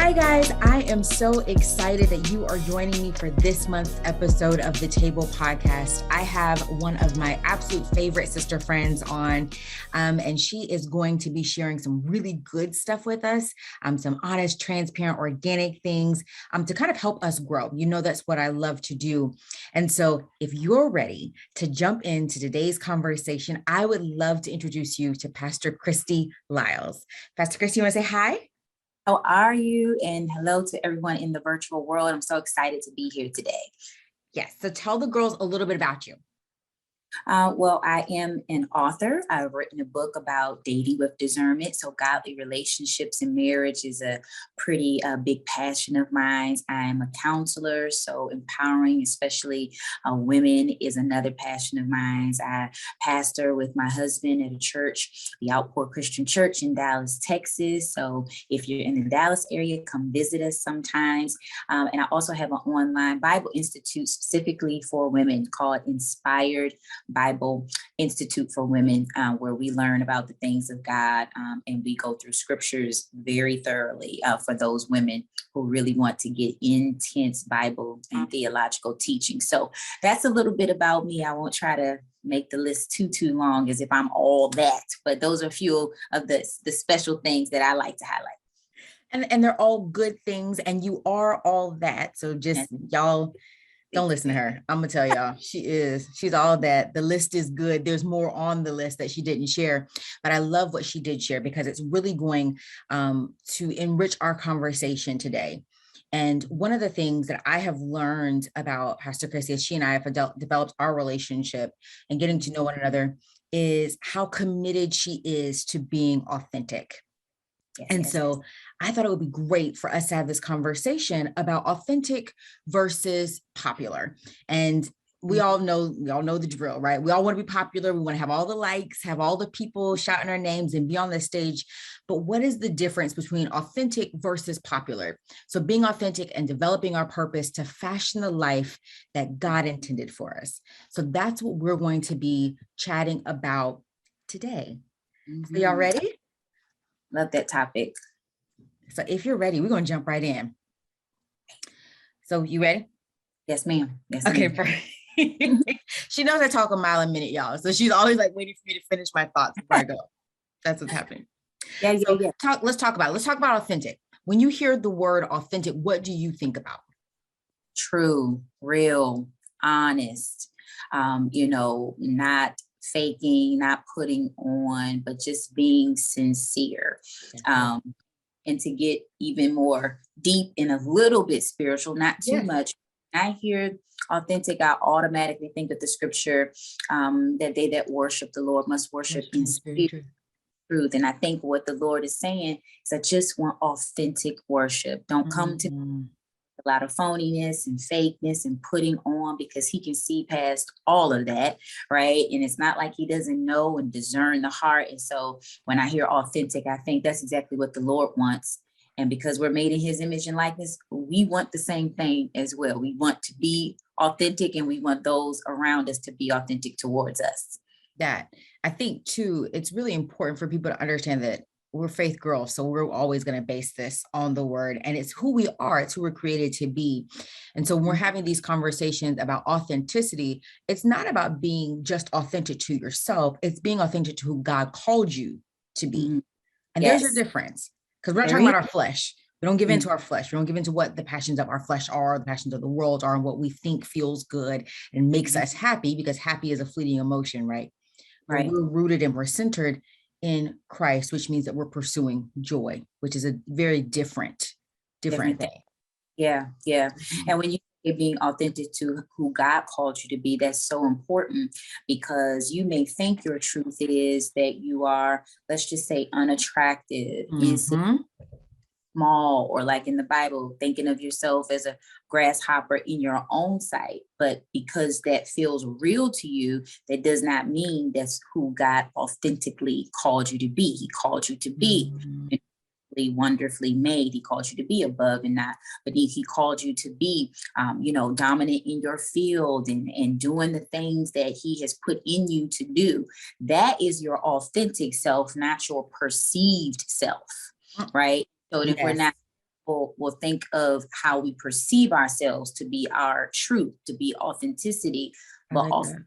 Hi guys, I am so excited that you are joining me for this month's episode of the Table Podcast. I have one of my absolute favorite sister friends on, and she is going to be sharing some really good stuff with us, some honest, transparent, organic things to kind of help us grow. You know, that's what I love to do. And so if you're ready to jump into today's conversation, I would love to introduce you to Pastor Kristy Lyles. Pastor Kristy, you want to say hi? How are you? And hello to everyone in the virtual world. I'm so excited to be here today. Yes. So tell the girls a little bit about you. Well, I am an author. I've written a book about dating with discernment. So godly relationships and marriage is a pretty big passion of mine. I'm a counselor. So empowering, especially women, is another passion of mine. I pastor with my husband at a church, the Outpour Christian Church in Dallas, Texas. So if you're in the Dallas area, come visit us sometimes. And I also have an online Bible Institute specifically for women called Inspired Bible Institute for Women, where we learn about the things of God, and we go through scriptures very thoroughly for those women who really want to get intense Bible and theological teaching. So that's a little bit about me. I won't try to make the list too long as if I'm all that, but those are a few of the special things that I like to highlight. And they're all good things, and you are all that. So just y'all don't listen to her. I'm gonna tell y'all, she's all that. The list is good. There's more on the list that she didn't share, but I love what she did share because it's really going to enrich our conversation today. And one of the things that I have learned about Pastor Kristy, as she and I have developed our relationship and getting to know one another, is how committed she is to being authentic. And so I thought it would be great for us to have this conversation about authentic versus popular. And we all know the drill, right? We all want to be popular. We want to have all the likes, have all the people shouting our names and be on the stage. But what is the difference between authentic versus popular? So being authentic and developing our purpose to fashion the life that God intended for us. So that's what we're going to be chatting about today. So y'all ready? Love that topic. So if you're ready, we're going to jump right in. So you ready? Yes, ma'am. Yes, okay, perfect. She knows I talk a mile a minute, y'all. So she's always like waiting for me to finish my thoughts before I go. That's what's happening. Yeah. Let's talk about authentic. When you hear the word authentic, what do you think about? True, real, honest, not faking, not putting on, but just being sincere. And to get even more deep and a little bit spiritual, not too much. I hear authentic, I automatically think of the scripture that they that worship the Lord must worship in spirit, truth. And I think what the Lord is saying is I just want authentic worship. Don't come to a lot of phoniness and fakeness and putting on, because he can see past all of that, right? And it's not like he doesn't know and discern the heart. And so when I hear authentic, I think that's exactly what the Lord wants. And because we're made in his image and likeness, we want the same thing as well. We want to be authentic, and we want those around us to be authentic towards us. That I think too, it's really important for people to understand that we're faith girls. So we're always going to base this on the word, and it's who we are. It's who we're created to be. And so when we're having these conversations about authenticity, it's not about being just authentic to yourself. It's being authentic to who God called you to be. And there's a difference, because we're not talking about our flesh. We don't give into our flesh. We don't give into what the passions of our flesh are, the passions of the world are, and what we think feels good and makes us happy, because happy is a fleeting emotion, right? Right. We're rooted and we're centered in Christ, which means that we're pursuing joy, which is a very different thing. Yeah. And when you're being authentic to who God called you to be, that's so important, because you may think your truth is that you are, let's just say, unattractive, small, or like in the Bible, thinking of yourself as a grasshopper in your own sight. But because that feels real to you, that does not mean that's who God authentically called you to be. He called you to be wonderfully made. He called you to be above and not beneath. He called you to be, dominant in your field and doing the things that he has put in you to do. That is your authentic self, not your perceived self, right? So if we're not will think of how we perceive ourselves to be our truth, to be authenticity, I but like also that.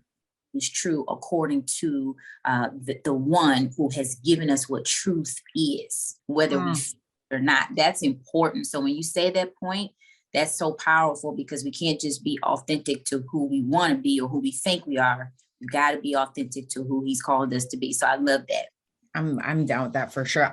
is true according to the one who has given us what truth is, whether we feel it or not. That's important. So when you say that point, that's so powerful, because we can't just be authentic to who we want to be or who we think we are. We got to be authentic to who he's called us to be. So I love that. I'm down with that for sure.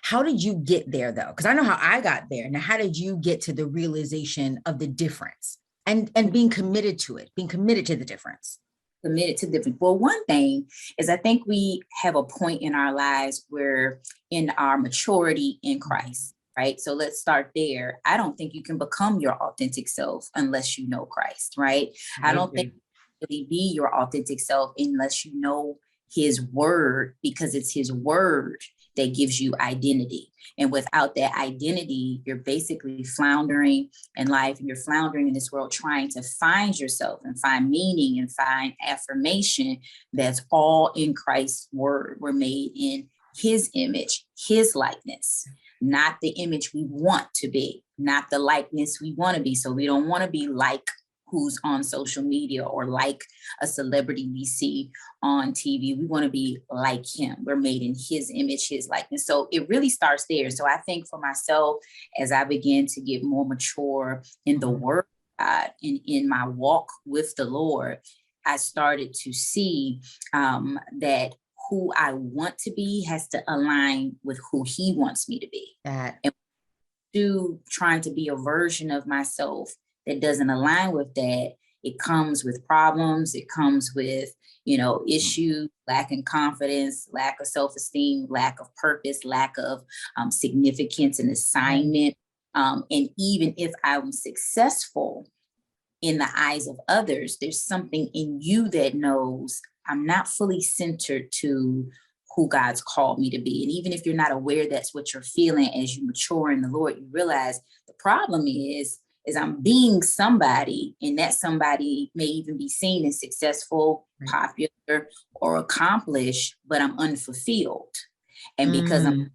How did you get there though? Because I know how I got there. Now, how did you get to the realization of the difference and being committed to it, being committed to the difference? Committed to different. Well, one thing is, I think we have a point in our lives where in our maturity in Christ, right? So let's start there. I don't think you can become your authentic self unless you know Christ, right? I don't think you can really be your authentic self unless you know his word, because it's his word that gives you identity. And without that identity, you're basically floundering in life, and you're floundering in this world trying to find yourself and find meaning and find affirmation. That's all in Christ's word. We're made in his image, his likeness, not the image we want to be, not the likeness we want to be. So we don't want to be like who's on social media or like a celebrity we see on TV. We want to be like him. We're made in his image, his likeness. So it really starts there. So I think for myself, as I began to get more mature in the word of God, in my walk with the Lord, I started to see that who I want to be has to align with who he wants me to be. And to trying to be a version of myself that doesn't align with that, it comes with problems. It comes with, issues, lacking confidence, lack of self-esteem, lack of purpose, lack of significance and assignment. And even if I'm successful in the eyes of others, there's something in you that knows I'm not fully centered to who God's called me to be. And even if you're not aware that's what you're feeling as you mature in the Lord, you realize the problem is I'm being somebody, and that somebody may even be seen as successful, popular, or accomplished, but I'm unfulfilled. And because I'm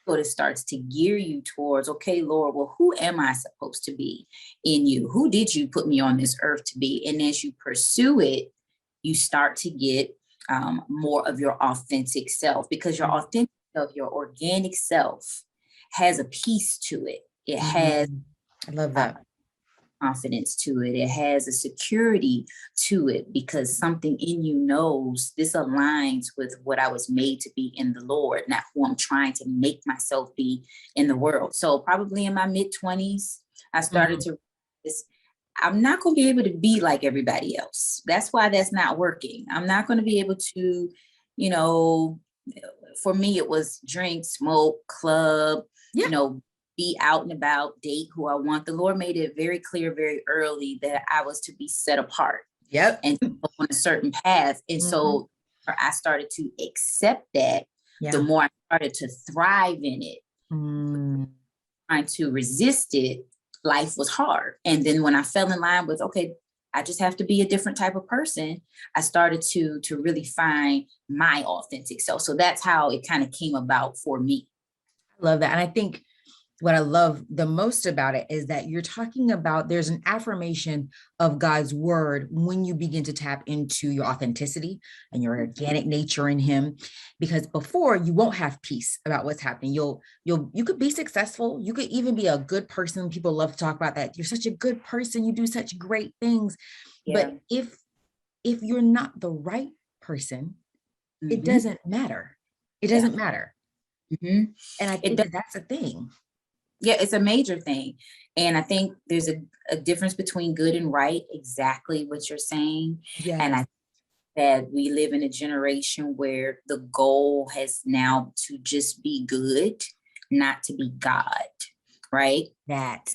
so it starts to gear you towards, okay, Lord, well, who am I supposed to be in you? Who did you put me on this earth to be? And as you pursue it, you start to get more of your authentic self, because your authentic self, your organic self, has a peace to it. It has, I love that, confidence to it. It has a security to it, because something in you knows this aligns with what I was made to be in the Lord, not who I'm trying to make myself be in the world. So probably in my mid-20s, I started to realize I'm not going to be able to be like everybody else. That's why that's not working. I'm not going to be able to, for me, it was drink, smoke, club, be out and about, date who I want. The Lord made it very clear, very early, that I was to be set apart. And on a certain path. And so I started to accept that. The more I started to thrive in it, trying to resist it, life was hard. And then when I fell in line with, okay, I just have to be a different type of person, I started to really find my authentic self. So that's how it kind of came about for me. I love that. And I think what I love the most about it is that you're talking about there's an affirmation of God's word when you begin to tap into your authenticity and your organic nature in him, because before you won't have peace about what's happening. You could be successful. You could even be a good person. People love to talk about that. You're such a good person. You do such great things. But if you're not the right person, it doesn't matter. It doesn't matter. And I think that's a thing. Yeah, it's a major thing. And I think there's a difference between good and right, exactly what you're saying. And I think that we live in a generation where the goal has now to just be good, not to be God, right? That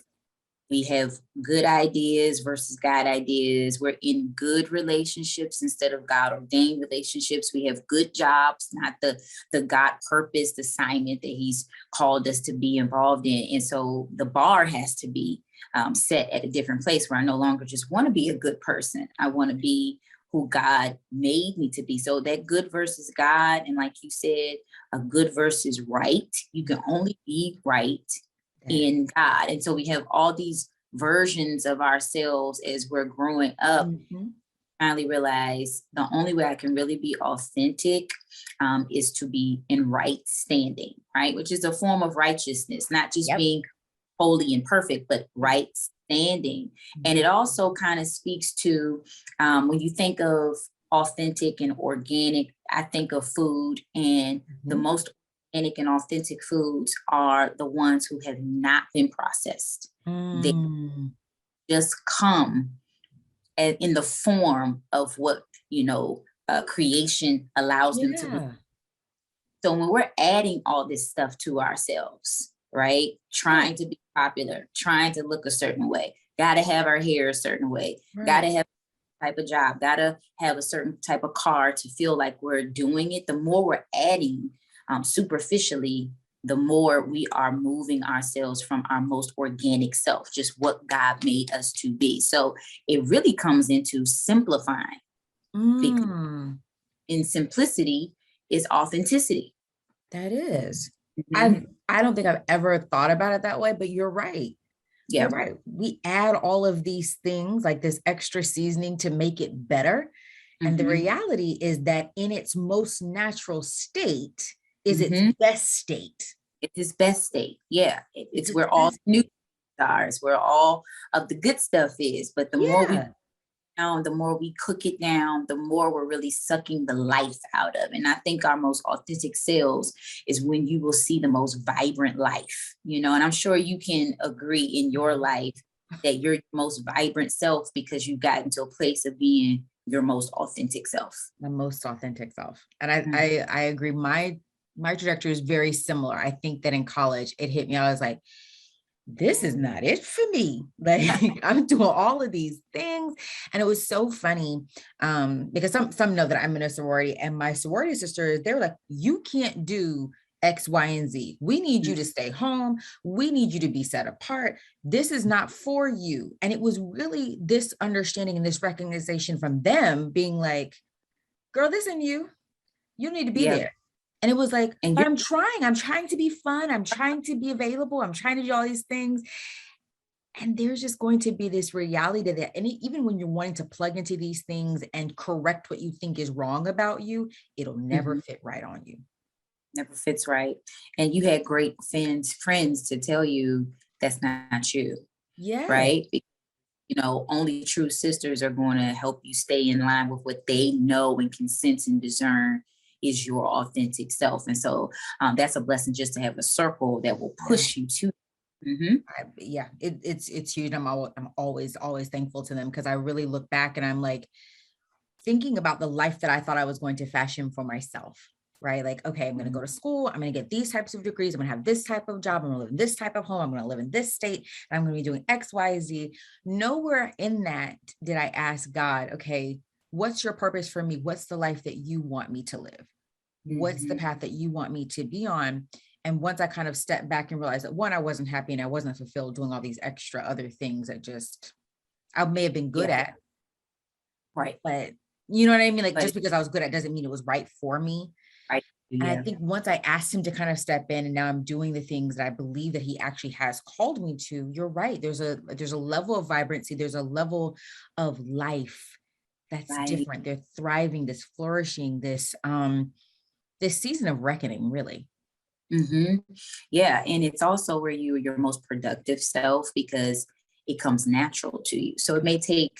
we have good ideas versus God ideas. We're in good relationships instead of God ordained relationships. We have good jobs, not the God purposed assignment that he's called us to be involved in. And so the bar has to be set at a different place, where I no longer just want to be a good person. I want to be who God made me to be. So that good versus God, and like you said, a good versus right. You can only be right in God. And so we have all these versions of ourselves as we're growing up. Finally realize the only way I can really be authentic is to be in right standing, right? Which is a form of righteousness, not just being holy and perfect, but right standing. And it also kind of speaks to when you think of authentic and organic, I think of food, and the most organic and authentic foods are the ones who have not been processed. They just come in the form of what, creation allows them to be. So when we're adding all this stuff to ourselves, right? Trying to be popular, trying to look a certain way, gotta have our hair a certain way, gotta have a type of job, gotta have a certain type of car to feel like we're doing it. The more we're adding superficially, the more we are moving ourselves from our most organic self, just what God made us to be. So it really comes into simplifying. In simplicity is authenticity. That is. I don't think I've ever thought about it that way, but you're right. Yeah. You're right. We add all of these things, like this extra seasoning, to make it better. And the reality is that in its most natural state is its best state. It's its best state. Yeah. It's where all new stars, where all of the good stuff is. But the more we down, the more we cook it down, the more we're really sucking the life out of. And I think our most authentic selves is when you will see the most vibrant life, and I'm sure you can agree in your life that you're your most vibrant self because you've gotten to a place of being your most authentic self. The most authentic self. And I agree. My trajectory is very similar. I think that in college, it hit me. I was like, this is not it for me. Like I'm doing all of these things. And it was so funny because some know that I'm in a sorority, and my sorority sisters, they were like, you can't do X, Y, and Z. We need you to stay home. We need you to be set apart. This is not for you. And it was really this understanding and this recognition from them being like, girl, this isn't you. You need to be there. And it was like, but I'm trying to be fun. I'm trying to be available. I'm trying to do all these things. And there's just going to be this reality to that. And even when you're wanting to plug into these things and correct what you think is wrong about you, it'll never fit right on you. Never fits right. And you had great friends to tell you that's not you. Yeah. Right. Only true sisters are going to help you stay in line with what they know and can sense and discern is your authentic self. And so that's a blessing just to have a circle that will push you to. It's huge. I'm always thankful to them, because I really look back and I'm like thinking about the life that I thought I was going to fashion for myself. Right? Like, okay, I'm going to go to school. I'm going to get these types of degrees. I'm going to have this type of job. I'm going to live in this type of home. I'm going to live in this state. And I'm going to be doing X, Y, Z. Nowhere in that did I ask God, okay, what's your purpose for me? What's the life that you want me to live? What's the path that you want me to be on? And once I kind of stepped back and realized that, one, I wasn't happy and I wasn't fulfilled doing all these extra other things that just, I may have been good at. Right. But you know what I mean? Like, just because I was good at doesn't mean it was right for me. Right. And I think once I asked him to kind of step in, and now I'm doing the things that I believe that he actually has called me to, you're right. There's a level of vibrancy. There's a level of life that's different. They're thriving, this flourishing, this season of reckoning, really. Yeah. And it's also where you're your most productive self, because it comes natural to you. So it may take,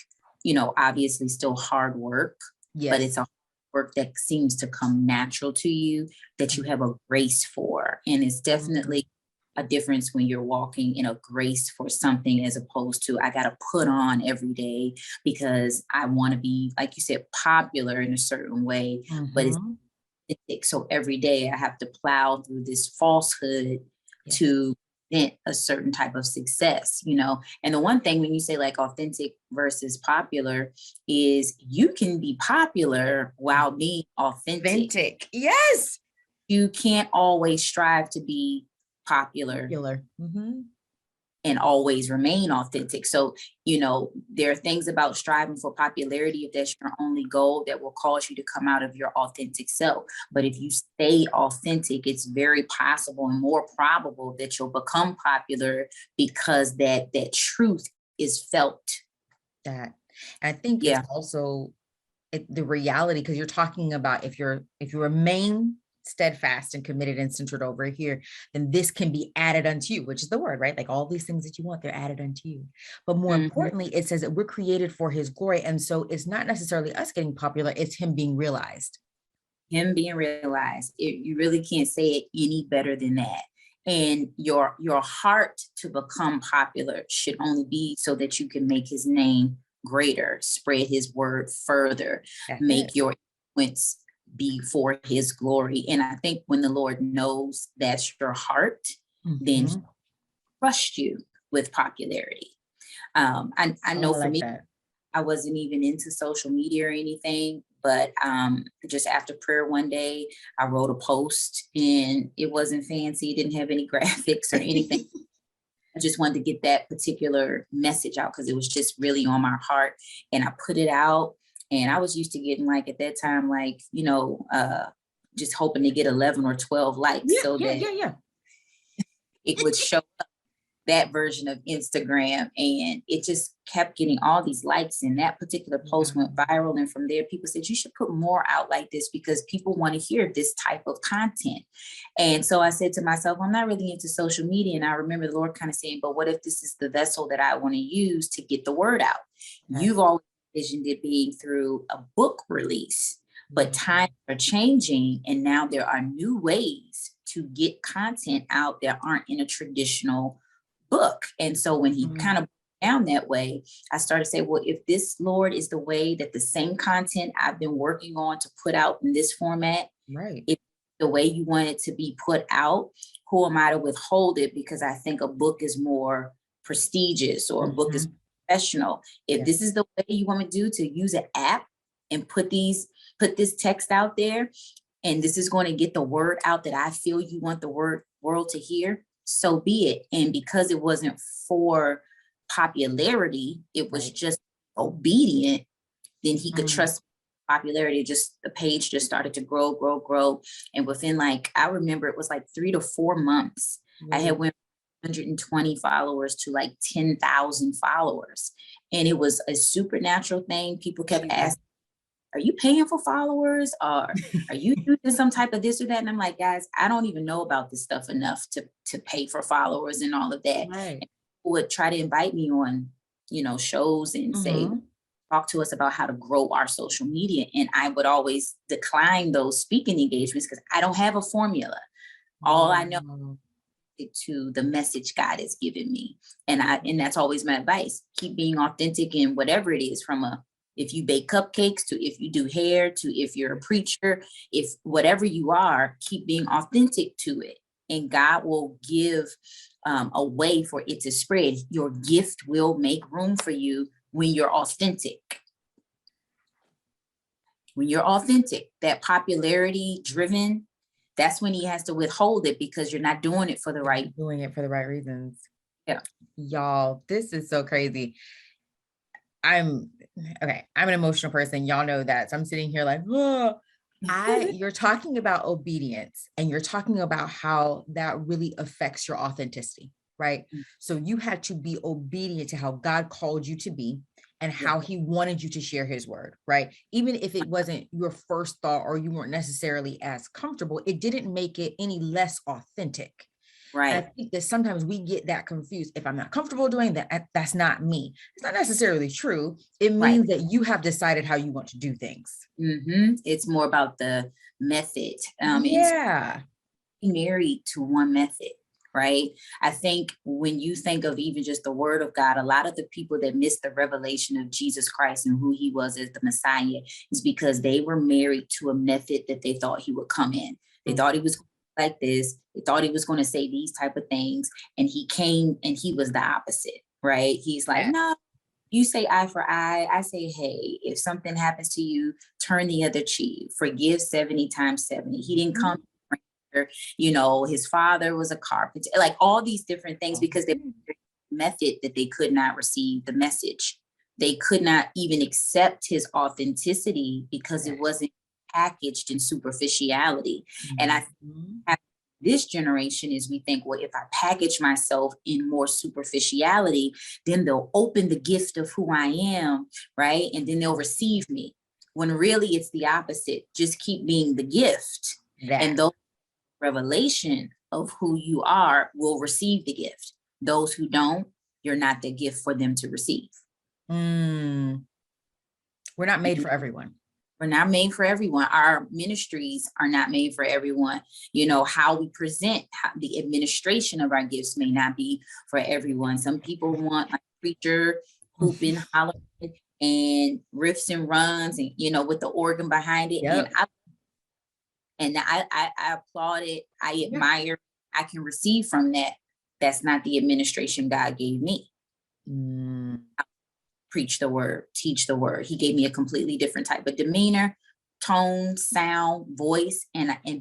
obviously still hard work, but it's a work that seems to come natural to you, that you have a grace for. And it's definitely a difference when you're walking in a grace for something, as opposed to, I got to put on every day because I want to be, like you said, popular in a certain way, but it's so every day I have to plow through this falsehood to present a certain type of success, And the one thing when you say like authentic versus popular is you can be popular while being authentic. Yes. You can't always strive to be popular. and always remain authentic. So, there are things about striving for popularity, if that's your only goal, that will cause you to come out of your authentic self. But if you stay authentic, it's very possible and more probable that you'll become popular, because that truth is felt. That, I think Yeah. it's also the reality, because you're talking about if you remain steadfast and committed and centered over here, then this can be added unto you, which is the word, right? Like all these things that you want, they're added unto you. But more importantly, it says that we're created for his glory. And so it's not necessarily us getting popular, it's him being realized. Him being realized. You really can't say it any better than that. And your heart to become popular should only be so that you can make his name greater, spread his word further, make your influence be for his glory. And I think when the Lord knows that's your heart, then he trusts you with popularity. I know for me, I wasn't even into social media or anything, but just after prayer one day, I wrote a post, and it wasn't fancy. It didn't have any graphics or anything. I just wanted to get that particular message out because it was just really on my heart. And I put it out, and I was used to getting, like, at that time, like, just hoping to get 11 or 12 likes that it would show up, that version of Instagram. And it just kept getting all these likes, and that particular post went viral. And from there, people said, you should put more out like this, because people want to hear this type of content. And so I said to myself, I'm not really into social media. And I remember the Lord kind of saying, but what if this is the vessel that I want to use to get the word out? You've always envisioned it being through a book release, but times are changing, and now there are new ways to get content out that aren't in a traditional book. And so when he kind of down that way, I started to say, well, if this, Lord, is the way that the same content I've been working on to put out in this format, if the way you want it to be put out, who am I to withhold it? Because I think a book is more prestigious, or a book is professional. If this is the way you want me to do, to use an app and put this text out there, and this is going to get the word out that I feel you want the world to hear, so be it. And because it wasn't for popularity, it was just obedient, then he could trust popularity. Just the page just started to grow. And within, like, I remember it was like 3 to 4 months, I had went from 120 followers to like 10,000 followers. And it was a supernatural thing. People kept asking, are you paying for followers, or are you using some type of this or that? And I'm like, guys, I don't even know about this stuff enough to pay for followers and all of that. And people would try to invite me on, shows and say, talk to us about how to grow our social media. And I would always decline those speaking engagements because I don't have a formula. All I know is to the message God has given me. And that's always my advice. Keep being authentic in whatever it is, if you bake cupcakes, to if you do hair, to if you're a preacher, if whatever you are, keep being authentic to it. And God will give a way for it to spread. Your gift will make room for you when you're authentic. When you're authentic, that popularity driven, that's when he has to withhold it, because you're not doing it for the right. Doing it for the right reasons. Yeah. Y'all, this is so crazy. I'm an emotional person. Y'all know that. So I'm sitting here like, oh, you're talking about obedience, and you're talking about how that really affects your authenticity, right? So you had to be obedient to how God called you to be and how he wanted you to share his word, right? Even if it wasn't your first thought, or you weren't necessarily as comfortable, it didn't make it any less authentic. Right. And I think that sometimes we get that confused. If I'm not comfortable doing that, that's not me. It's not necessarily true. It means that you have decided how you want to do things. It's more about the method. Yeah. Be married to one method, right? I think when you think of even just the word of God, a lot of the people that missed the revelation of Jesus Christ and who he was as the Messiah is because they were married to a method that they thought he would come in. They thought he was like this. They thought he was going to say these type of things. And he came and he was the opposite, right? He's like, no, you say eye for eye. I say, hey, if something happens to you, turn the other cheek. Forgive 70 times 70. He didn't come, his father was a carpenter, like all these different things, because they were method that they could not receive the message. They could not even accept his authenticity because it wasn't packaged in superficiality. And I think this generation is, we think, well, if I package myself in more superficiality, then they'll open the gift of who I am, right? And then they'll receive me. When really it's the opposite. Just keep being the gift. And those revelation of who you are will receive the gift. Those who don't, you're not the gift for them to receive. We're not made for everyone. We're not made for everyone. Our ministries are not made for everyone. You know, how we present, how the administration of our gifts may not be for everyone. Some people want a preacher hooping, hollering, and riffs and runs, and, you know, with the organ behind it. Yep. And I applaud it. I admire. I can receive from that. That's not the administration God gave me. Preach the word, teach the word. He gave me a completely different type of demeanor, tone, sound, voice,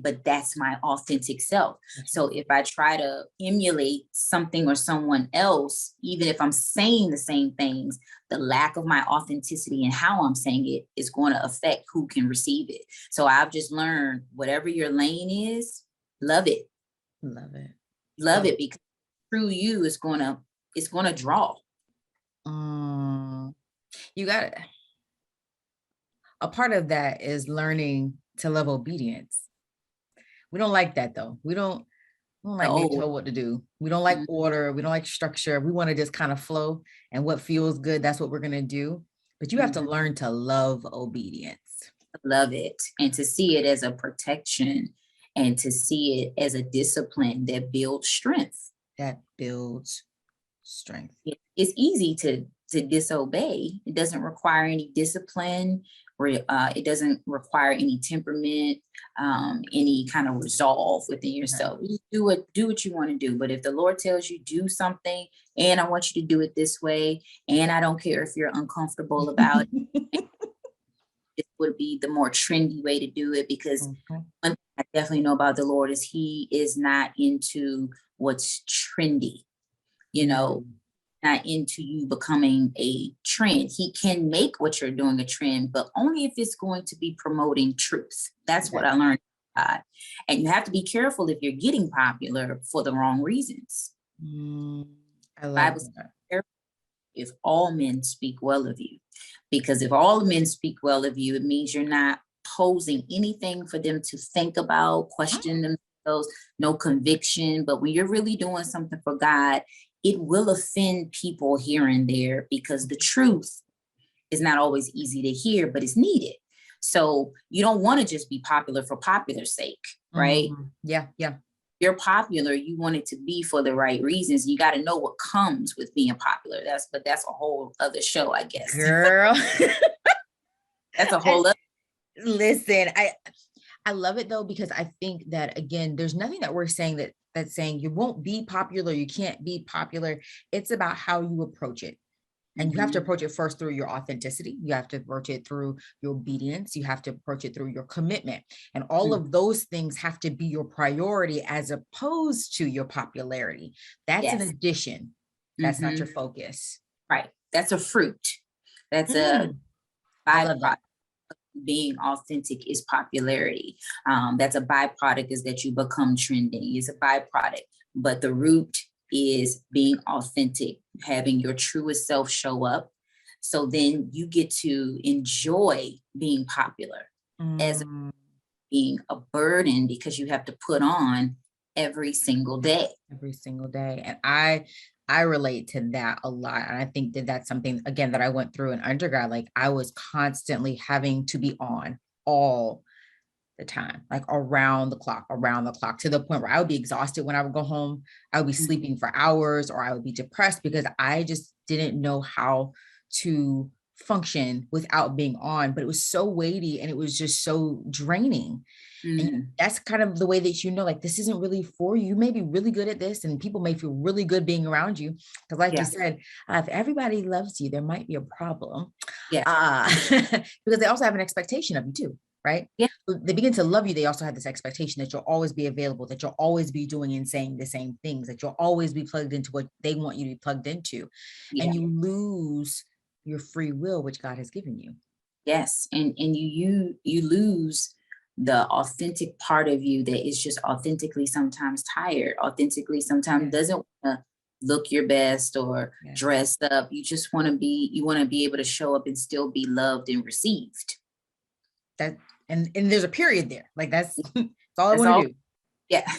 but that's my authentic self. So if I try to emulate something or someone else, even if I'm saying the same things, the lack of my authenticity and how I'm saying it is going to affect who can receive it. So I've just learned, whatever your lane is, love it. Love it, because through you it's gonna draw. You got it. A part of that is learning to love obedience. We don't like that though. We don't like being told what to do. We don't like order. We don't like structure. We want to just kind of flow, and what feels good, that's what we're going to do. But you have to learn to love obedience. Love it. And to see it as a protection, and to see it as a discipline that builds strength. It's easy to disobey. It doesn't require any discipline, or it doesn't require any temperament, any kind of resolve within yourself. You do what you want to do. But if the Lord tells you do something, and I want you to do it this way, and I don't care if you're uncomfortable about it, it would be the more trendy way to do it. Because one thing I definitely know about the Lord is He is not into what's trendy, you know, not into you becoming a trend. He can make what you're doing a trend, but only if it's going to be promoting truth. That's what I learned. And you have to be careful if you're getting popular for the wrong reasons. I love that. If all men speak well of you, because if all men speak well of you, it means you're not posing anything for them to think about, question themselves, no conviction. But when you're really doing something for God, it will offend people here and there, because the truth is not always easy to hear, but it's needed. So you don't want to just be popular for popular sake, right? Yeah. You're popular, you want it to be for the right reasons. You got to know what comes with being popular. But that's a whole other show, I guess. Girl. That's a whole other. Listen, I love it though, because I think that, again, there's nothing that we're saying that's saying you won't be popular, you can't be popular. It's about how you approach it. And you have to approach it first through your authenticity. You have to approach it through your obedience. You have to approach it through your commitment. And all of those things have to be your priority as opposed to your popularity. That's an addition. That's not your focus. Right. That's a fruit. That's a byproduct. Being authentic is popularity. That's a byproduct, is that you become trending. It's a byproduct. But the root is being authentic, having your truest self show up. So then you get to enjoy being popular as being a burden, because you have to put on every single day. And I relate to that a lot. And I think that that's something, again, that I went through in undergrad. Like, I was constantly having to be on all the time, like around the clock, to the point where I would be exhausted when I would go home. I would be sleeping for hours, or I would be depressed because I just didn't know how to function without being on. But it was so weighty, and it was just so draining. And that's kind of the way that, you know, like, this isn't really for you. You may be really good at this, and people may feel really good being around you. Because like you said, if everybody loves you, there might be a problem. Because they also have an expectation of you too. right? Yeah. They begin to love you. They also have this expectation that you'll always be available, that you'll always be doing and saying the same things, that you'll always be plugged into what they want you to be plugged into. Yeah. And you lose your free will, which God has given you. Yes. And you lose the authentic part of you that is just authentically sometimes tired, authentically sometimes doesn't want to look your best or dress up. You just want to be able to show up and still be loved and received. That and there's a period there. Like that's all I That's want to all. do. Yeah.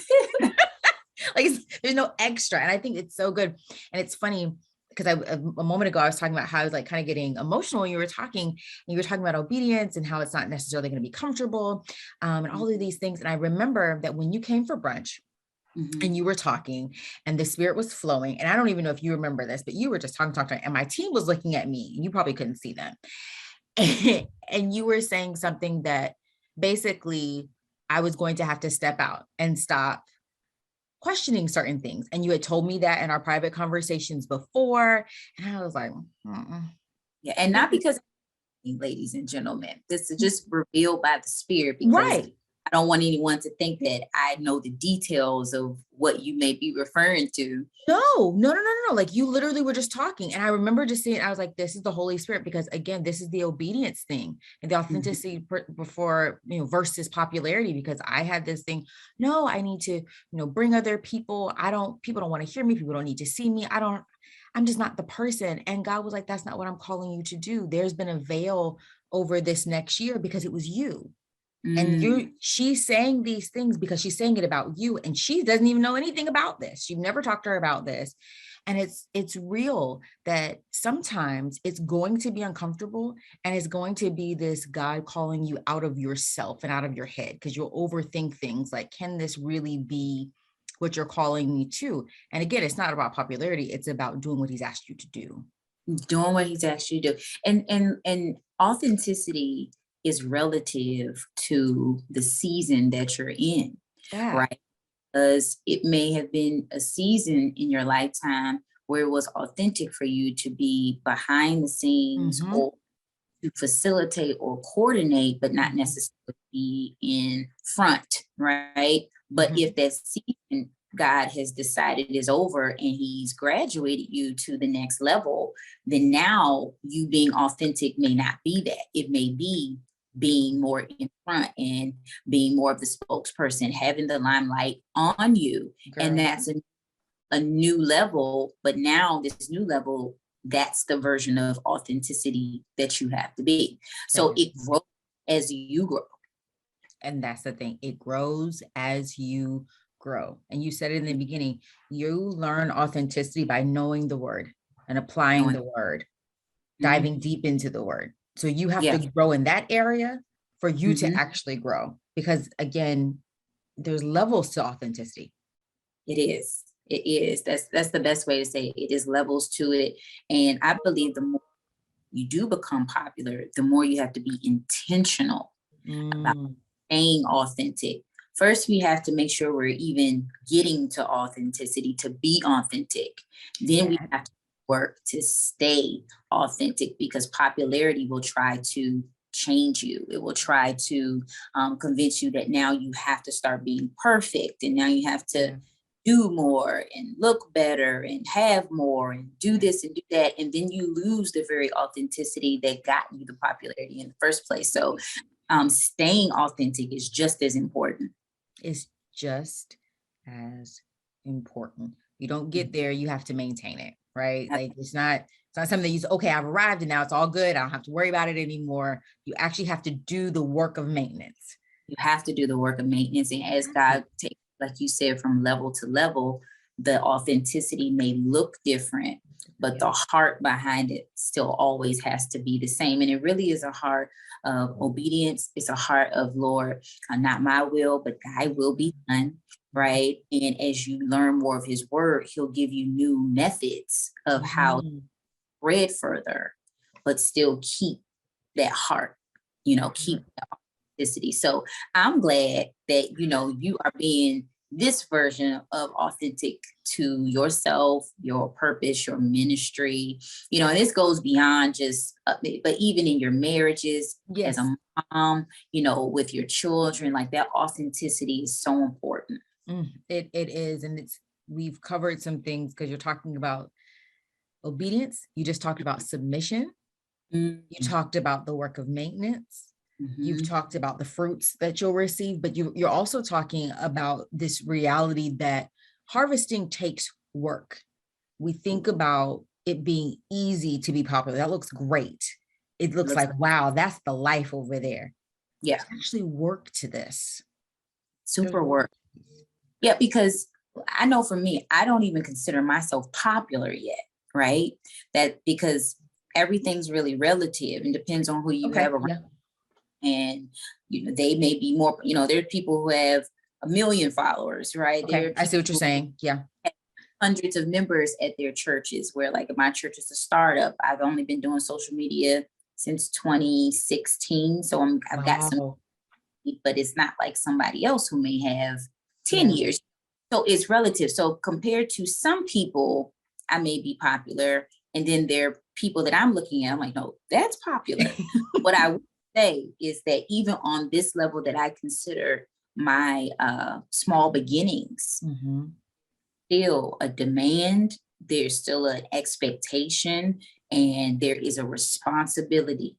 Like there's no extra. And I think it's so good. And it's funny because a moment ago I was talking about how I was like kind of getting emotional when you were talking about obedience and how it's not necessarily going to be comfortable, and all of these things. And I remember that when you came for brunch, and you were talking and the spirit was flowing, and I don't even know if you remember this, but you were just talking, and my team was looking at me, and you probably couldn't see them. And you were saying something that basically I was going to have to step out and stop questioning certain things. And you had told me that in our private conversations before. And I was like, yeah. And not because, ladies and gentlemen, this is just revealed by the spirit, because right. I don't want anyone to think that I know the details of what you may be referring to. No. Like you literally were just talking. And I remember just saying, I was like, this is the Holy Spirit, because again, this is the obedience thing and the authenticity before, versus popularity, because I had this thing. No, I need to, bring other people. People don't want to hear me. People don't need to see me. I'm just not the person. And God was like, that's not what I'm calling you to do. There's been a veil over this next year because it was you. And she's saying these things because she's saying it about you, and she doesn't even know anything about this. You've never talked to her about this. And it's real that sometimes it's going to be uncomfortable, and it's going to be this God calling you out of yourself and out of your head, because you'll overthink things like, can this really be what you're calling me to? And again, it's not about popularity. It's about doing what he's asked you to do. Doing what he's asked you to do. And authenticity is relative to the season that you're in, right? Because it may have been a season in your lifetime where it was authentic for you to be behind the scenes or to facilitate or coordinate, but not necessarily be in front, right? But if that season God has decided is over and he's graduated you to the next level, then now you being authentic may not be that. It may be being more in front and being more of the spokesperson, having the limelight on you. Girl. And that's a new level. But now this new level, that's the version of authenticity that you have to be. So it grows as you grow. And that's the thing. It grows as you grow. And you said it in the beginning, you learn authenticity by knowing the word and applying the word, diving deep into the word. So you have to grow in that area for you to actually grow, because again, there's levels to authenticity. It is. It is. That's the best way to say it. It is levels to it. And I believe the more you do become popular, the more you have to be intentional about staying authentic. First, we have to make sure we're even getting to authenticity, to be authentic. Then we have to work to stay authentic, because popularity will try to change you. It will try to convince you that now you have to start being perfect, and now you have to do more and look better and have more and do this and do that. And then you lose the very authenticity that got you the popularity in the first place. So staying authentic is just as important. It's just as important. You don't get there, you have to maintain it, right? Like it's not something that you say, okay, I've arrived and now it's all good, I don't have to worry about it anymore. You actually have to do the work of maintenance. You have to do the work of maintenance. And as God takes, like you said, from level to level, the authenticity may look different, but the heart behind it still always has to be the same. And it really is a heart of obedience. It's a heart of, Lord, not my will, but thy will be done, right? And as you learn more of his word, he'll give you new methods of how to spread further, but still keep that heart, keep the authenticity. So I'm glad that, you are being this version of authentic to yourself, your purpose, your ministry, and this goes beyond just, but even in your marriages, as Yes. a mom, with your children, like that authenticity is so important. It is. And we've covered some things because you're talking about obedience. You just talked about submission. You talked about the work of maintenance. You've talked about the fruits that you'll receive, but you're also talking about this reality that harvesting takes work. We think about it being easy to be popular. That looks great. It looks like, wow, that's the life over there. Yeah. There's actually work to this. Super work. Yeah, because I know for me, I don't even consider myself popular yet, right? That because everything's really relative and depends on who you have around. Yeah. And, they may be more, there are people who have 1 million followers, right? Okay, I see what you're saying. Yeah. Hundreds of members at their churches, where like my church is a startup. I've only been doing social media since 2016. So I've got some, but it's not like somebody else who may have 10 years. So it's relative. So compared to some people, I may be popular. And then there are people that I'm looking at, I'm like, no, that's popular. What I would say is that even on this level that I consider my small beginnings, still a demand, there's still an expectation, and there is a responsibility.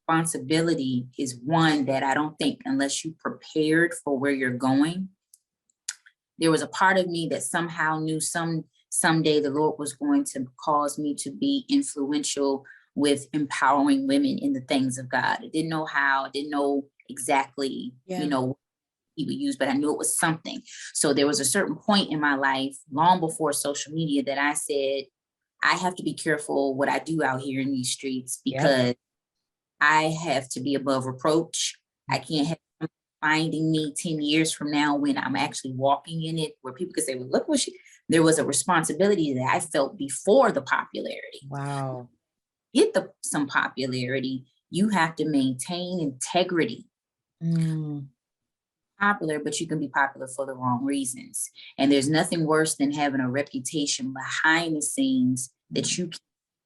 Responsibility is one that I don't think, unless you prepared for where you're going. There was a part of me that somehow knew someday the Lord was going to cause me to be influential with empowering women in the things of God. I didn't know how, I didn't know exactly, what he would use, but I knew it was something. So there was a certain point in my life, long before social media, that I said, I have to be careful what I do out here in these streets, because I have to be above reproach. I can't have someone finding me 10 years from now when I'm actually walking in it, where people could say, well, look what there was a responsibility that I felt before the popularity. Wow. Get some popularity, you have to maintain integrity. Popular, but you can be popular for the wrong reasons. And there's nothing worse than having a reputation behind the scenes that you,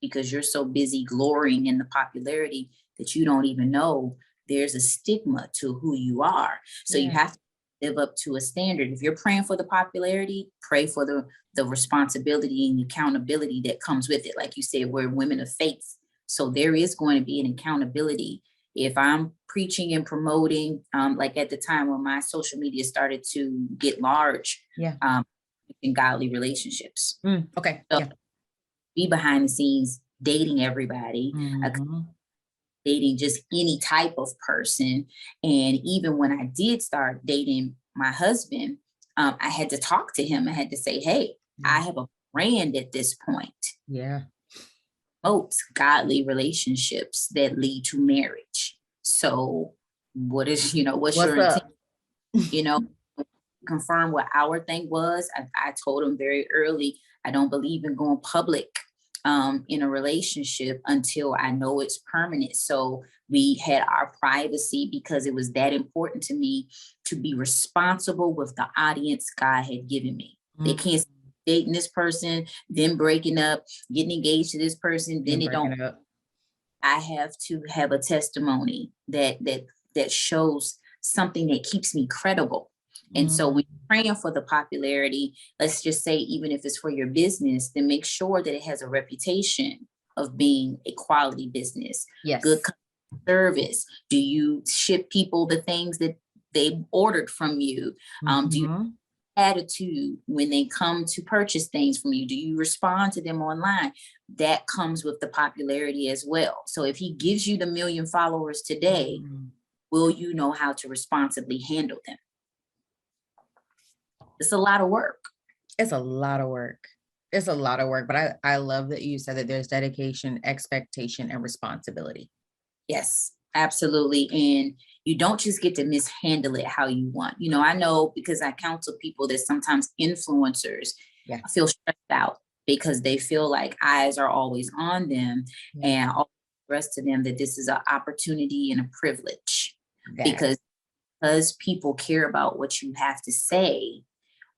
because you're so busy glorying in the popularity, that you don't even know there's a stigma to who you are. So you have to live up to a standard. If you're praying for the popularity, pray for the responsibility and accountability that comes with it. Like you said, we're women of faith. So there is going to be an accountability. If I'm preaching and promoting, like at the time when my social media started to get large, in godly relationships. So be behind the scenes, dating everybody, dating just any type of person. And even when I did start dating my husband, I had to talk to him. I had to say, hey, I have a brand at this point. Promotes godly relationships that lead to marriage. So what's your intent? Confirm what our thing was. I told him very early, I don't believe in going public in a relationship until I know it's permanent. So we had our privacy, because it was that important to me to be responsible with the audience God had given me. They can't dating this person, then breaking up, getting engaged to this person, then they don't. I have to have a testimony that shows something that keeps me credible. And so when you're praying for the popularity, let's just say, even if it's for your business, then make sure that it has a reputation of being a quality business. Good service. Do you ship people the things that they ordered from you? Do you attitude when they come to purchase things from you? Do you respond to them online? That comes with the popularity as well. So if he gives you the 1 million followers today, will you know how to responsibly handle them? It's a lot of work. It's a lot of work. It's a lot of work, but I love that you said that there's dedication, expectation, and responsibility. Yes, absolutely. And you don't just get to mishandle it how you want. I know, because I counsel people, that sometimes influencers feel stressed out because they feel like eyes are always on them, and I'll express to them that this is an opportunity and a privilege, because because people care about what you have to say,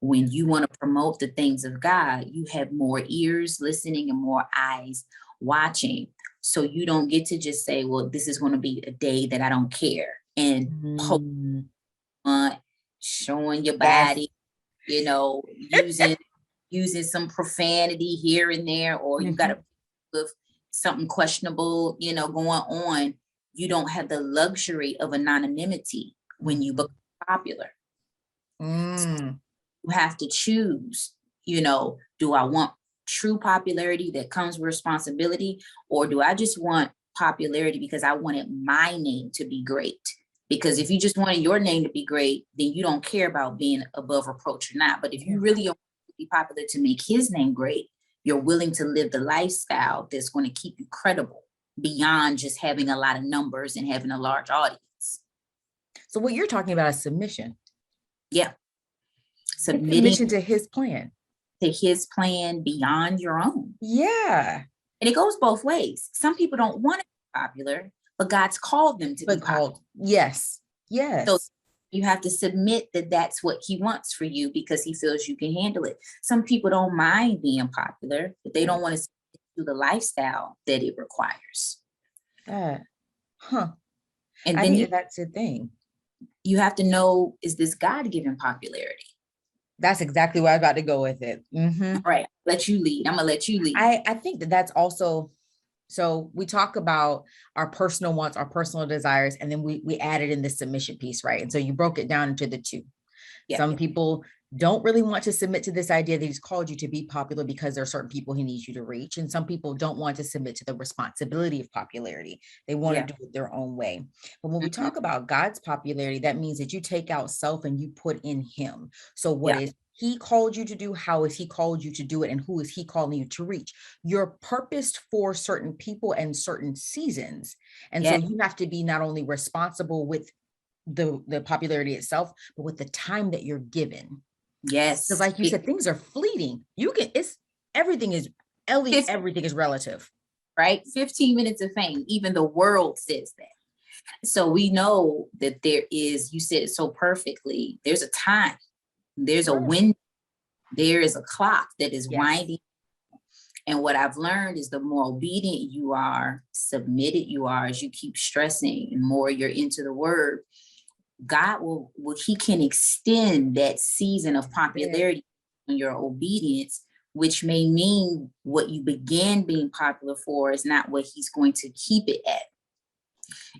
when you want to promote the things of God, you have more ears listening and more eyes watching. So you don't get to just say, well, this is going to be a day that I don't care, and post Mm. on showing your Yes. body, using some profanity here and there, or you got to with something questionable, going on. You don't have the luxury of anonymity when you become popular. Mm. You have to choose, do I want true popularity that comes with responsibility, or do I just want popularity because I wanted my name to be great? Because if you just wanted your name to be great, then you don't care about being above reproach or not. But if you really want to be popular to make his name great, you're willing to live the lifestyle that's going to keep you credible beyond just having a lot of numbers and having a large audience. So what you're talking about is submission. Yeah. Submission to his plan. To his plan beyond your own. Yeah. And it goes both ways. Some people don't want to be popular, but God's called them to be popular. Yes. Yes. So you have to submit that that's what he wants for you because he feels you can handle it. Some people don't mind being popular, but they don't want to do the lifestyle that it requires. And then I think that's the thing. You have to know, is this God-given popularity? That's exactly where I was about to go with it. All right. Let you lead. I'm going to let you lead. I think that's also, so we talk about our personal wants, our personal desires, and then we added in the submission piece, right? And so you broke it down into the two. Yeah. Some people don't really want to submit to this idea that he's called you to be popular because there are certain people he needs you to reach. And some people don't want to submit to the responsibility of popularity. They want to do it their own way. But when we talk about God's popularity, that means that you take out self and you put in him. So what is he called you to do? How is he called you to do it? And who is he calling you to reach? You're purposed for certain people and certain seasons. And so you have to be not only responsible with the popularity itself, but with the time that you're given. Yes. Because like you said, things are fleeting. Everything is relative. Right? 15 minutes of fame. Even the world says that. So we know that there is, you said it so perfectly, there's a time, there's a window, there is a clock that is winding. And what I've learned is the more obedient you are, submitted you are, as you keep stressing and more you're into the word, God he can extend that season of popularity on your obedience, which may mean what you began being popular for is not what he's going to keep it at.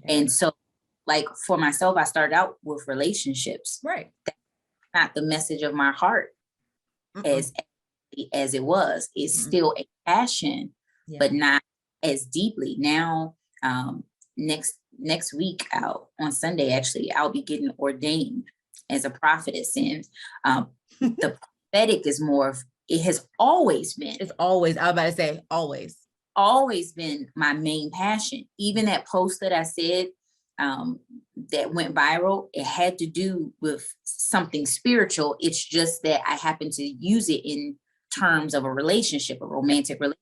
And so, like for myself, I started out with relationships. Right. That's not the message of my heart as it was. It's still a passion, but not as deeply. Now, next week on Sunday, actually, I'll be getting ordained as a prophetess. And the prophetic is more of, it has always been. It's always, I was about to say, always been my main passion. Even that post that I said that went viral, it had to do with something spiritual. It's just that I happened to use it in terms of a relationship, a romantic relationship.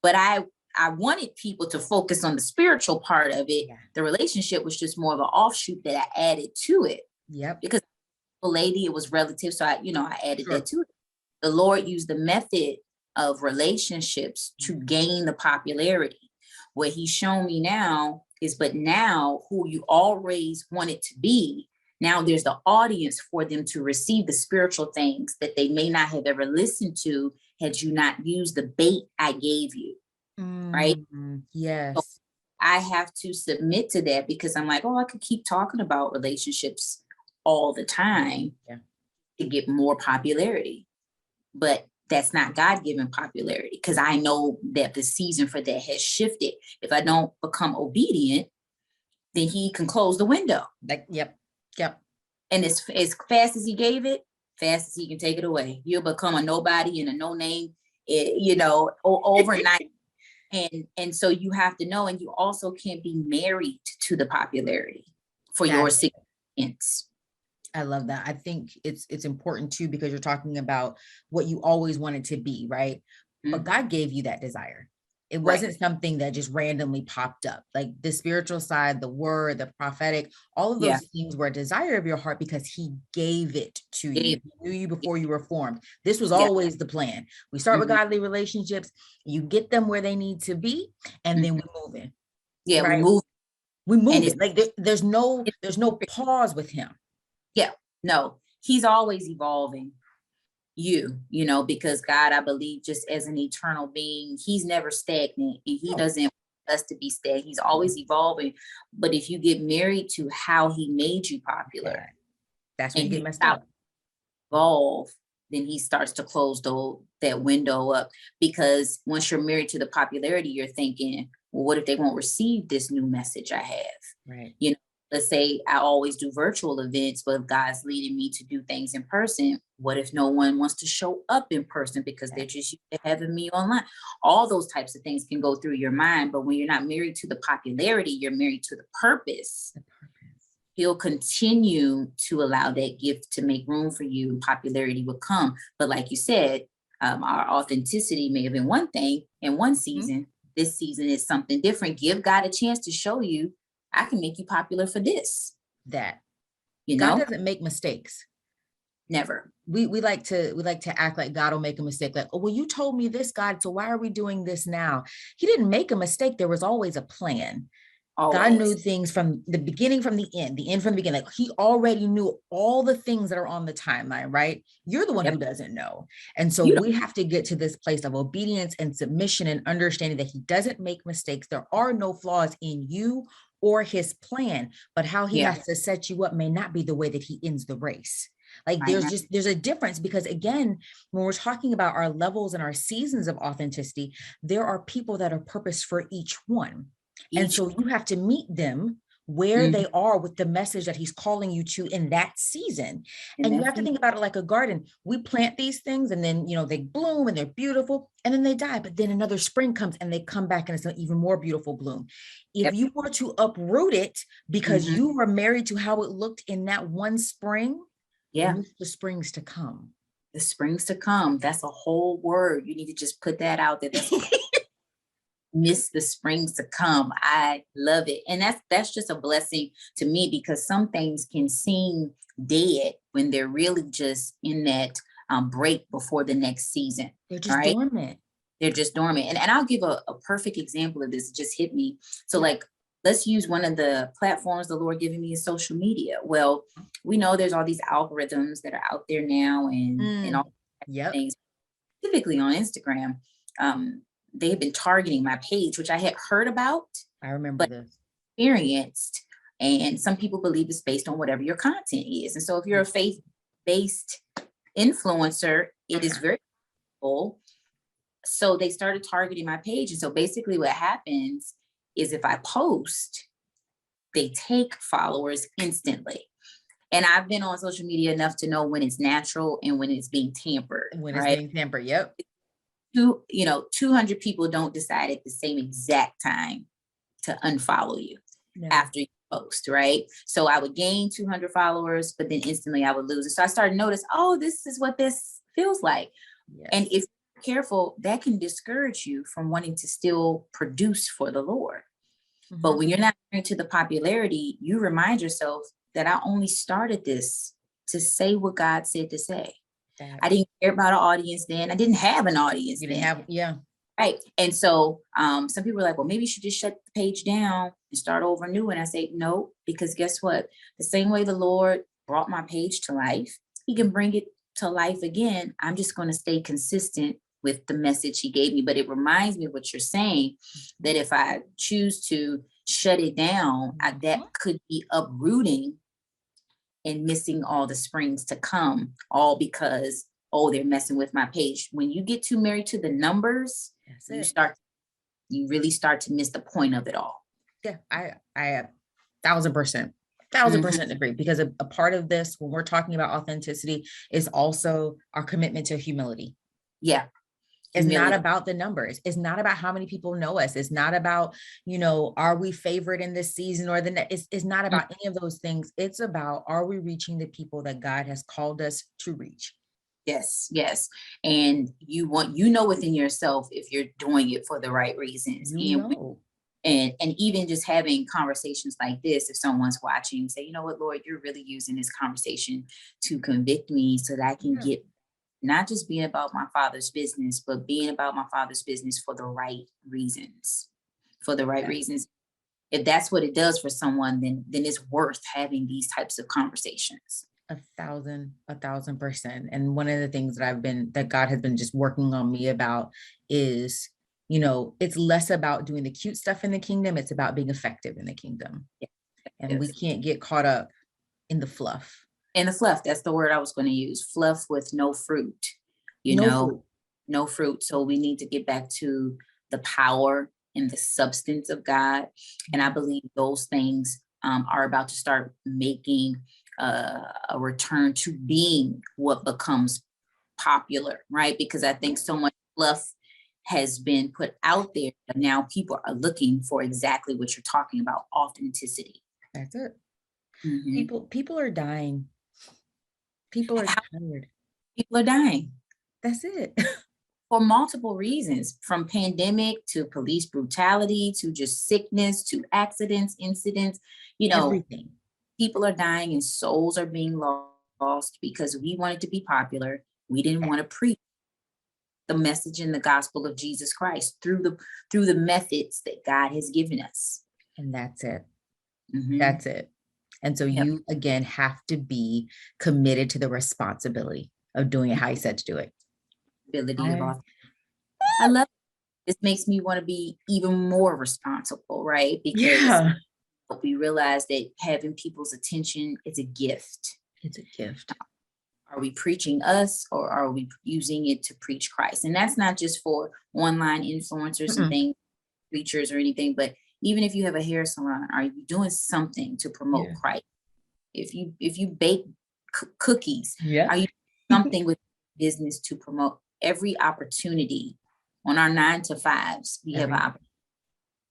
But I wanted people to focus on the spiritual part of it. The relationship was just more of an offshoot that I added to it. Because the lady, it was relative. So I added that to it. The Lord used the method of relationships to gain the popularity. What he's shown me now is, but now who you always wanted to be, now there's the audience for them to receive the spiritual things that they may not have ever listened to had you not used the bait I gave you. Right? Yes. So I have to submit to that because I'm like, I could keep talking about relationships all the time to get more popularity. But that's not God-given popularity, because I know that the season for that has shifted. If I don't become obedient, then he can close the window. Yep. And as fast as he gave it, fast as he can take it away. You'll become a nobody and a no name, overnight. And so you have to know, and you also can't be married to the popularity for your significance. I love that. I think it's important too, because you're talking about what you always wanted to be, right? But God gave you that desire. It Right. wasn't something that just randomly popped up. Like the spiritual side, the word, the prophetic, all of Yeah. those things were a desire of your heart because he gave it to you. Yeah. He knew you before you were formed. This was Yeah. always the plan. We start with Mhm. godly relationships, you get them where they need to be, and then Mhm. we move in, Yeah, we right? move, We and move it's, it. Like there's no, it's there's no pause with him. yeah, no, he's always evolving you know, because God, I believe, just as an eternal being, he's never stagnant, and he No. doesn't want us to be stagnant. He's always evolving. But if you get married to how he made you popular That's where and you you get messed stop up. evolve, then he starts to close that window up. Because once you're married to the popularity, you're thinking, well, what if they won't receive this new message I have? Right. You know, let's say I always do virtual events, but if God's leading me to do things in person, what if no one wants to show up in person because they're just used to having me online? All those types of things can go through your mind. But when you're not married to the popularity, you're married to the purpose. The purpose. He'll continue to allow that gift to make room for you, and popularity will come. But like you said, our authenticity may have been one thing in one season. This season is something different. Give God a chance to show you, I can make you popular for this. That You God know, doesn't make mistakes. never. We like to act like God will make a mistake. Like, oh, well, you told me this, God, so why are we doing this now? He didn't make a mistake. There was always a plan. God knew Always. things from the beginning, from the end from the beginning. Like he already knew all the things that are on the timeline, right? You're the one Yep. who doesn't know. And so You don't. we have to get to this place of obedience and submission and understanding that he doesn't make mistakes. There are no flaws in you or his plan, but how he Yeah. has to set you up may not be the way that he ends the race. Like Right. Right. there's a difference because again, when we're talking about our levels and our seasons of authenticity, there are people that are purposed for each one. And Each. so you have to meet them where Mhm. they are with the message that he's calling you to in that season. And And you that's have to think about it like a garden. We plant these things and then, they bloom and they're beautiful and then they die. But then another spring comes and they come back and it's an even more beautiful bloom. If yep. you were to uproot it because Mhm. you were married to how it looked in that one spring, you Yeah. miss the springs to come. The springs to come. That's a whole word. You need to just put that out there. That's miss the springs to come. I love it. And that's just a blessing to me, because some things can seem dead when they're really just in that break before the next season. They're just Right. dormant. They're just dormant. And I'll give a perfect example of this. It just hit me. So Yeah. like, let's use one of the platforms the Lord giving me is social media. Well, we know there's all these algorithms that are out there now, and all Yep. things, typically on Instagram. They have been targeting my page, which I had heard about, I remember but this. experienced. And some people believe it's based on whatever your content is. And so if you're a faith-based influencer, it is very cool. So they started targeting my page. And so basically what happens is if I post, they take followers instantly. And I've been on social media enough to know when it's natural and when it's being tampered, When it's right? being tampered. Yep. 200 people don't decide at the same exact time to unfollow you No. after you post, right? So I would gain 200 followers, but then instantly I would lose it. So I started to notice, oh, this is what this feels like. Yes. And if you're careful, that can discourage you from wanting to still produce for the Lord. But when you're not into the popularity, you remind yourself that I only started this to say what God said to say. I didn't care about an audience then. I didn't have an audience You then. didn't have, yeah. Right. And so some people are like, well, maybe you should just shut the page down and start over new. And I say, no, because guess what? The same way the Lord brought my page to life, he can bring it to life again. I'm just going to stay consistent with the message he gave me. But it reminds me of what you're saying, that if I choose to shut it down, that could be uprooting and missing all the springs to come, all because, oh, they're messing with my page. When you get too married to the numbers, you really start to miss the point of it all. Yeah, I 1,000% agree, because a part of this, when we're talking about authenticity, is also our commitment to humility. Yeah. It's not about the numbers. It's not about how many people know us. It's not about, are we favored in this season or the next? It's not about any of those things. It's about, are we reaching the people that God has called us to reach? Yes, yes. And you know within yourself if you're doing it for the right reasons. You know, And even just having conversations like this, if someone's watching, say, you know what, Lord, you're really using this conversation to convict me so that I can yeah, get not just being about my father's business, but being about my father's business for the right reasons. For the right yeah, reasons. If that's what it does for someone, then it's worth having these types of conversations. 1,000%. And one of the things that God has been just working on me about is, it's less about doing the cute stuff in the kingdom. It's about being effective in the kingdom. And we Yes. can't get caught up in the fluff. And the fluff, that's the word I was going to use. Fluff with no fruit, you No know, fruit. no fruit. So we need to get back to the power and the substance of God. And I believe those things are about to start making a return to being what becomes popular, right? Because I think so much fluff has been put out there, but now people are looking for exactly what you're talking about, authenticity. That's it. Mhm. People are dying. People are How tired. people are dying That's it. for multiple reasons, from pandemic to police brutality to just sickness to accidents, incidents. You know, Everything. people are dying and souls are being lost because we wanted to be popular. We didn't want to preach the message and the gospel of Jesus Christ through the methods that God has given us. And that's it. Mhm. That's it. And so Yep. you again have to be committed to the responsibility of doing it how you said to do it. Ability of I, author. I love this makes me want to be even more responsible, right? Because yeah, we realize that having people's attention is a gift. it's a gift. Are we preaching us or are we using it to preach Christ? And that's not just for online influencers and Mm-mm. things, preachers or anything, but even if you have a hair salon, are you doing something to promote Yeah. Christ? If you bake cookies, Yeah. are you doing something with business to promote every opportunity on our 9 to 5s? We have an Every opportunity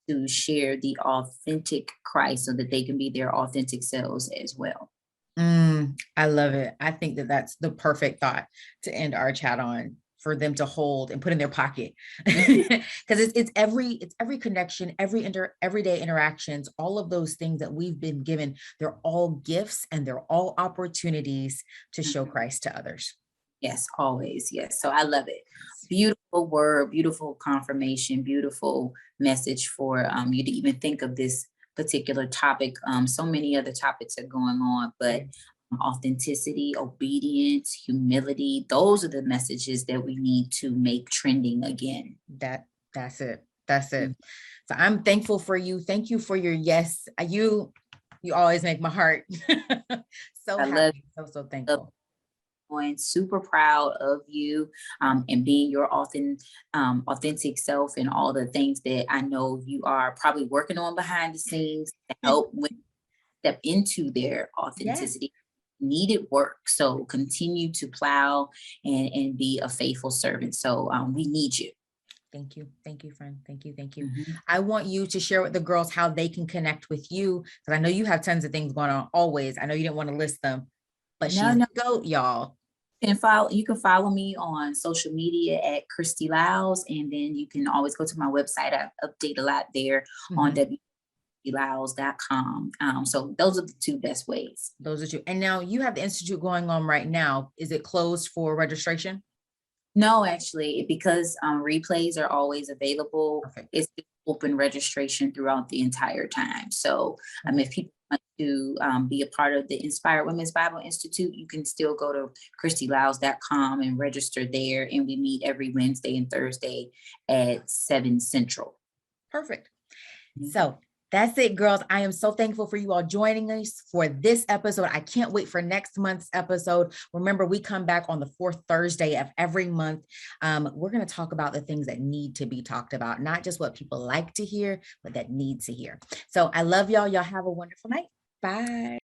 to share the authentic Christ so that they can be their authentic selves as well. I love it. I think that that's the perfect thought to end our chat on for them to hold and put in their pocket because it's every connection, everyday interactions, all of those things that we've been given. They're all gifts and they're all opportunities to show Mhm. Christ to others. Yes, always. Yes. So I love it. Beautiful word, beautiful confirmation, beautiful message for you to even think of this particular topic. So many other topics are going on, but Yes. authenticity, obedience, humility, those are the messages that we need to make trending again. That's it. That's Mm. it. So I'm thankful for you. Thank you for your yes. You always make my heart so I love happy. So love thankful. going, super proud of you and being your authentic self and all the things that I know you are probably working on behind the scenes to help step into their Yeah. authenticity. Needed work. So continue to plow and be a faithful servant. So we need you. Thank you. Thank you, friend. Thank you. Thank you. Mhm. I want you to share with the girls how they can connect with you because I know you have tons of things going on always. I know you didn't want to list them, but No, she's no. the GOAT, y'all. You can follow me on social media at Kristy Lyles, and then you can always go to my website. I update a lot there on Mhm. wlyles.com. So those are the two best ways. Those are two. And now you have the institute going on right now. Is it closed for registration? No, actually, because replays are always available, Perfect. it's open registration throughout the entire time. So if people want to be a part of the Inspired Women's Bible Institute, you can still go to KristyLyles.com and register there. And we meet every Wednesday and Thursday at 7 Central. Perfect. Mhm. So that's it, girls. I am so thankful for you all joining us for this episode. I can't wait for next month's episode. Remember, we come back on the fourth Thursday of every month. We're going to talk about the things that need to be talked about, not just what people like to hear, but that need to hear. So I love y'all. Y'all have a wonderful night. Bye.